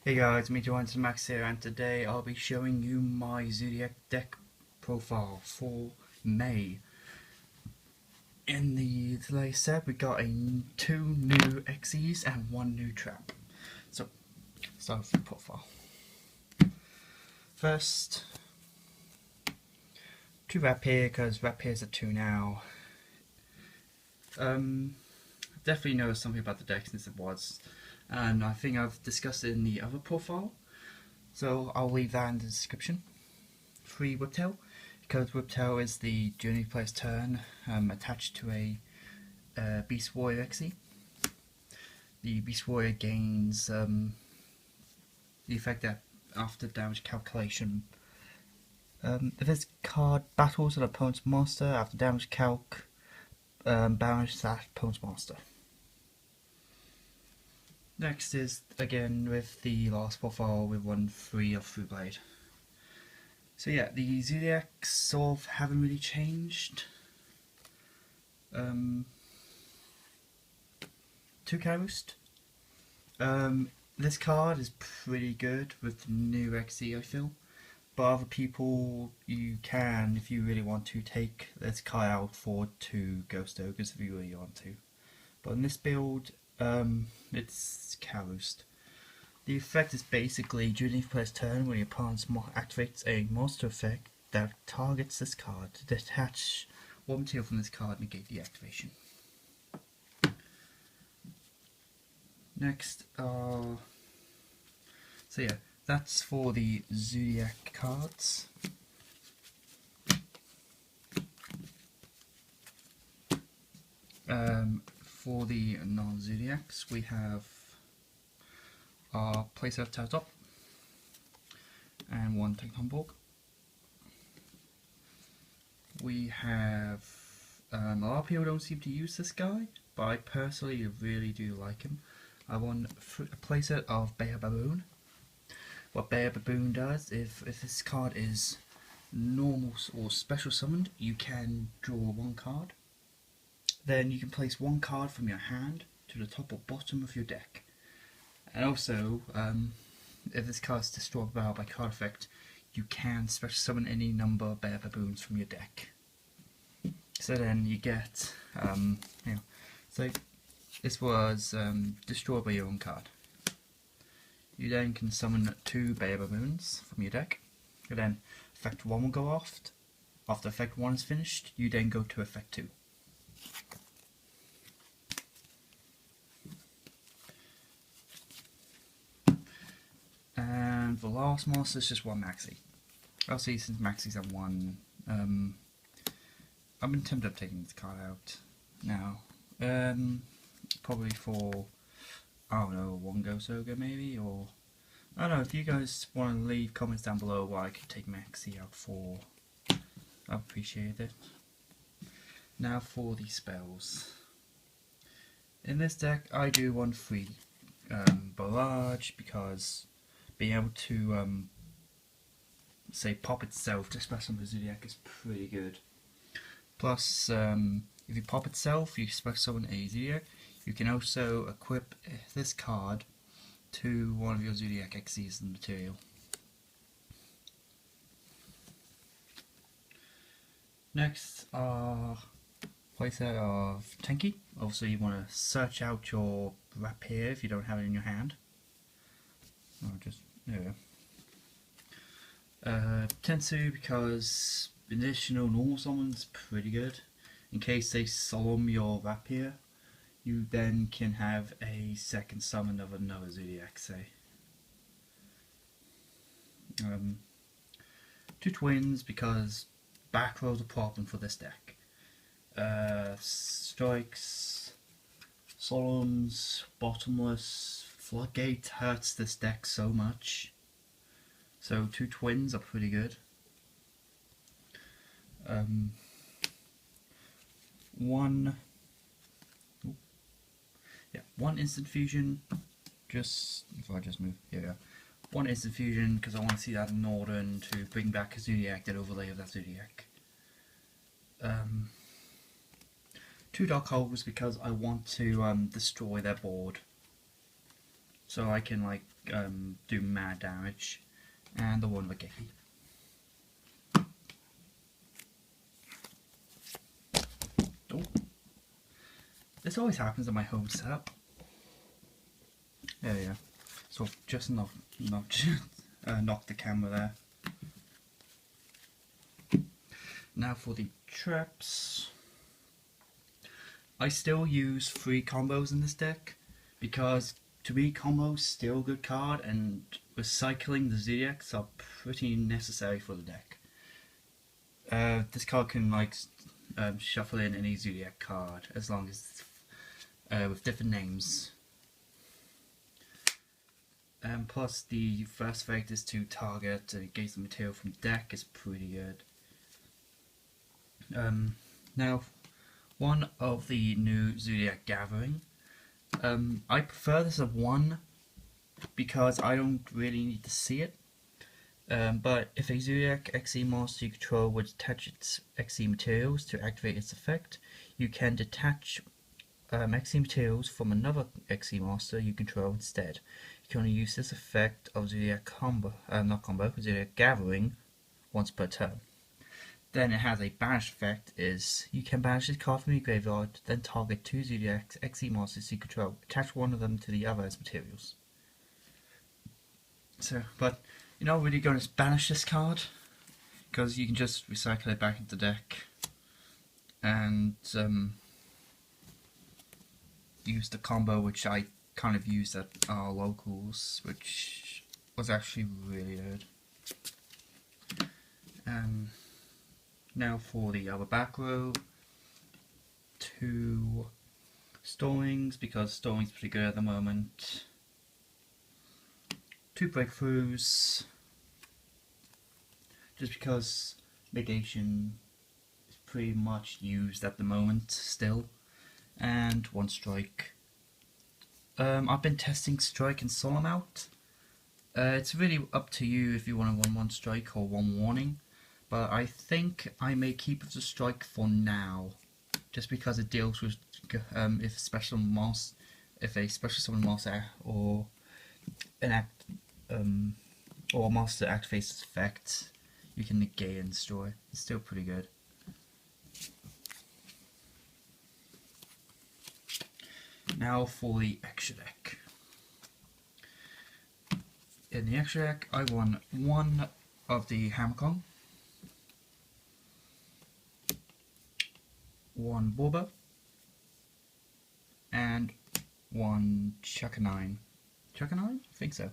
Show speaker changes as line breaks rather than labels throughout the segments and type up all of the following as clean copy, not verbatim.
Hey guys, me Max here, and today I'll be showing you my Zoodiac deck profile for May. In the today's set, we got two new Xyz and one new trap. So, start with the profile. First, two Rapier, because Rapiers are two now. I've definitely noticed something about the deck since it was, and I think I've discussed it in the other profile. So I'll leave that in the description. 3 Whiptail, because Whiptail is the during the player's turn attached to a Beast Warrior Xe. The Beast Warrior gains the effect that after damage calculation. If this card battles an opponent's monster after damage calc, banish that opponent's monster. Next is again with the last profile with 1/3 of Through Blade. So yeah, the Zoodiacs sort of haven't really changed. 2 Caroost. This card is pretty good with the new Xe, I feel. But other people, you can, if you really want to, take this card out for 2 Ghost Ogres if you really want to. But in this build, it's Caroost. The effect is basically during the player's turn when your opponent activates a monster effect that targets this card to detach one material from this card and negate the activation. Next so yeah, that's for the Zoodiac cards. For the non-Zodiacs, we have our playset Tower Top and 1 Technomborg. We have a lot of people don't seem to use this guy, but I personally really do like him. I want a playset of Bear Baboon. What Bear Baboon does, if this card is normal or special summoned, you can draw 1 card. Then you can place 1 card from your hand to the top or bottom of your deck. And also, if this card is destroyed by card effect, you can special summon any number of Bear Baboons from your deck. So then you get, so this was destroyed by your own card. You then can summon 2 Bear Baboons from your deck. And then effect 1 will go off. After effect 1 is finished, you then go to effect 2. And the last monster is just 1 Maxi. Obviously, since Maxis have 1, I've been tempted of taking this card out now. Probably for, I don't know, 1 Ghost Ogre maybe, or I don't know. If you guys want to leave comments down below what I could take Maxi out for, I'd appreciate it. Now for the spells. In this deck, I do want 3 Barrage, because being able to say pop itself to special summon the Zoodiac is pretty good. Plus, if you pop itself, you special summon a Zoodiac. You can also equip this card to one of your Zoodiac Xyz and material. Next are playset of Tenki. Obviously, you want to search out your Rapier if you don't have it in your hand. Or just there we go. Tensu, because additional normal summon's pretty good. In case they solemn your Rapier, you then can have a second summon of another Zoodiac, say. 2 Twins, because back row's a problem for this deck. Strikes, Solemns, Bottomless, Floodgate hurts this deck so much. So 2 Twins are pretty good. 1 Instant Fusion. If I just move, here we go. 1 Instant Fusion, because I want to see that in Northern to bring back a Zoodiac, that overlay of that Zoodiac. 2 Dark Holes, because I want to destroy their board. So I can do mad damage, and the one with Gicky. Oh, this always happens in my home setup. There we go. So just knock the camera there. Now for the traps. I still use 3 combos in this deck because to me combos still a good card, and recycling the Zoodiacs are pretty necessary for the deck. This card can like shuffle in any Zoodiac card as long as it's with different names. Plus the first effect is to target and engage the material from the deck is pretty good. Now, one of the new Zoodiac Gathering. I prefer this of 1 because I don't really need to see it. But if a Zoodiac XE monster you control would attach its XE materials to activate its effect, you can detach XE materials from another XE monster you control instead. You can only use this effect of Zoodiac Zoodiac Gathering once per turn. Then it has a banish effect, is you can banish this card from your graveyard, then target 2 Zoodiacs XE monsters you control, attach one of them to the other as materials. So, but you're not really going to banish this card, because you can just recycle it back into the deck, and use the combo which I kind of used at our locals, which was actually really good. Now for the other back row, 2 Stallings, because Stalling's pretty good at the moment, 2 Breakthroughs, just because negation is pretty much used at the moment still, and 1 Strike. I've been testing Strike and Solemn out. It's really up to you if you want to run 1 Strike or 1 Warning. But I think I may keep the Strike for now, just because it deals with if a special summon monster or or a monster activates its effect, you can negate and destroy. It's still pretty good. Now for the extra deck. In the extra deck, I won 1 of the Hammerkong, 1 Borbo, and 1 Chuckanine. Chuckanine? I think so.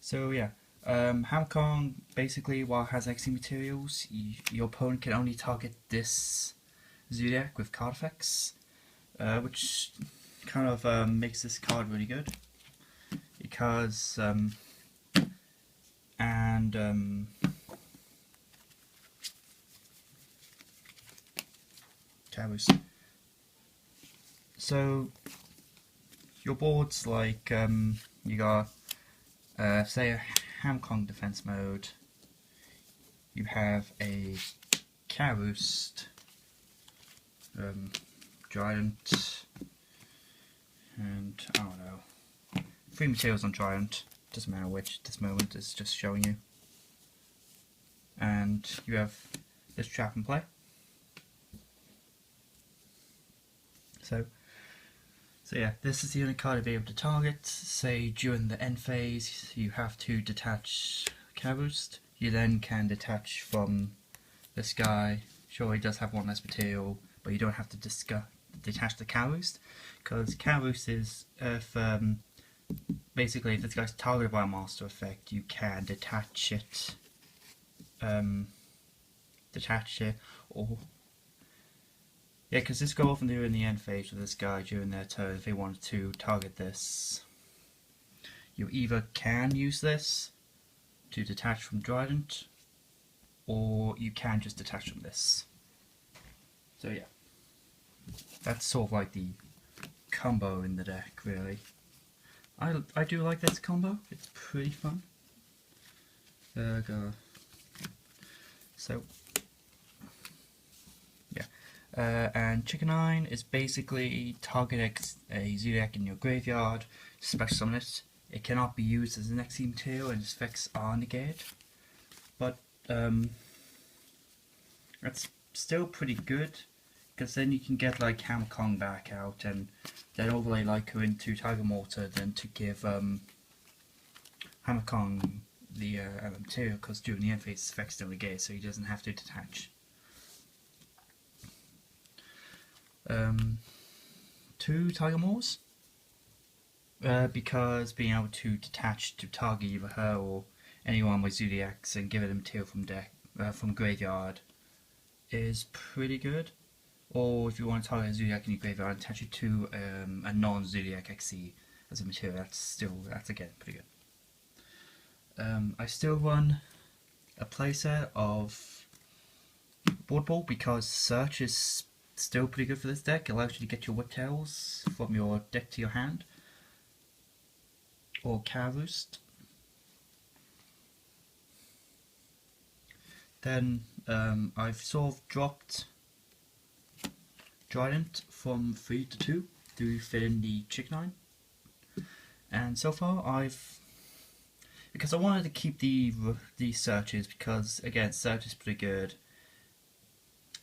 So yeah, Hammerkong basically, while it has XE materials, your opponent can only target this Zoodiac with card effects, which kind of makes this card really good, because so your board's like you got say a Hamkong defense mode, you have a Caroost, Giant, and I don't know, 3 materials on Giant, doesn't matter which at this moment, it's just showing you, and you have this trap in play. So yeah, this is the only card to be able to target. Say during the end phase you have to detach Caroost, you then can detach from this guy. Sure, he does have 1 less material, but you don't have to detach the Caroost, because Caroost is, if basically if this guy's targeted by a monster effect, you can detach it, or yeah, because this go often do in the end phase with this guy during their turn. If they wanted to target this, you either can use this to detach from Trident, or you can just detach from this. So yeah, that's sort of like the combo in the deck, really. I do like this combo, it's pretty fun. So yeah, and Chuckanine is basically target a Zoodiac in your graveyard, special summon it, it cannot be used as an XE material and its effects are negated. But that's still pretty good, because then you can get like Hammer Kong back out and then overlay Leica into Tiger Mortar, then to give Hammer Kong the material, because during the interface effects don't negate, so he doesn't have to detach. 2 Tiger Moors, because being able to detach to target either her or anyone with Zoodiacs and give it a material from deck, from graveyard, is pretty good. Or if you want to target a Zoodiac in your graveyard and attach it to a non-Zodiac XE as a material, that's again pretty good. I still run a playset of Board Ball because Search is still pretty good for this deck. It allows you to get your Whiptails from your deck to your hand, or Carroost. Then I've sort of dropped Trident from 3 to 2 to fit in the Chick 9, and so far because I wanted to keep the searches, because again search is pretty good,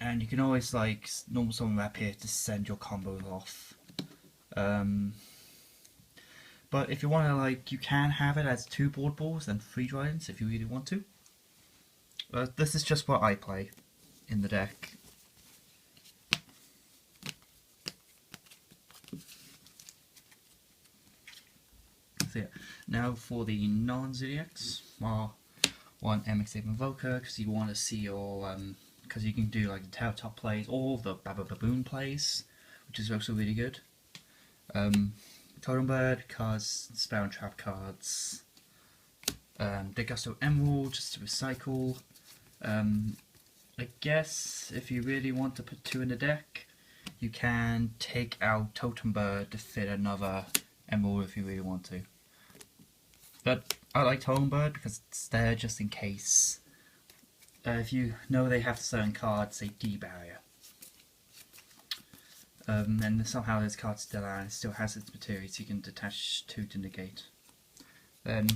and you can always like normal summon wrap here to send your combos off. But if you want to, like, you can have it as 2 Board Balls and 3 Tridents if you really want to. This is just what I play in the deck. So yeah, now for the non-Zodiacs, well, one MX8 Invoker, because you want to see your, because you can do like the Tower Top plays or the Baba Baboon plays, which is also really good. Totem Bird, because Spell and Trap cards. Degusto Emerald, just to recycle. I guess if you really want to put 2 in the deck, you can take out Totem Bird to fit another Emerald if you really want to. But I like Totem Bird because it's there just in case. If you know they have certain cards, they debarrier. And somehow this card's still out and it still has its material, so you can detach 2 to negate. Then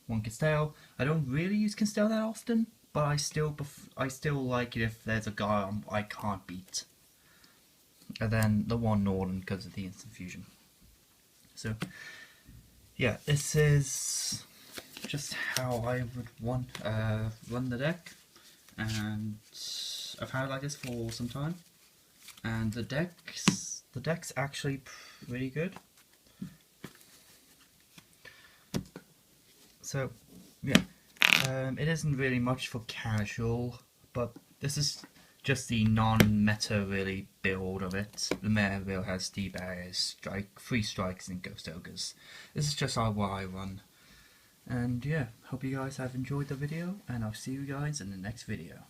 1 Castell. I don't really use Castell that often, but I still like it if there's a guy I can't beat. And then the 1 Northern because of the instant fusion. So yeah, this is just how I would run the deck, and I've had it like this for some time, and the deck's actually pretty good. So yeah, it isn't really much for casual, but this is just the non-meta really build of it. The meta build has debarriers, free strikes and ghost ogres. This is just what I run. And yeah, hope you guys have enjoyed the video, and I'll see you guys in the next video.